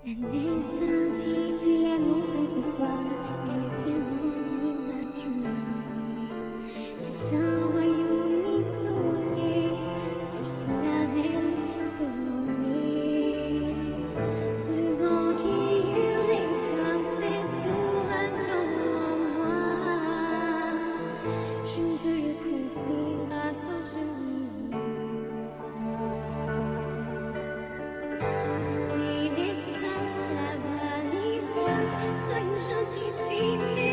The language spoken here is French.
La neige scintille sur la montagne ce soir, elle est tellement immaculée. C'est un royaume isolé, tout sous la veine volée. Le vent qui hurle comme cet ouragan en moi. Je ne peux le couper à force de vivre. Sois une gentille fille.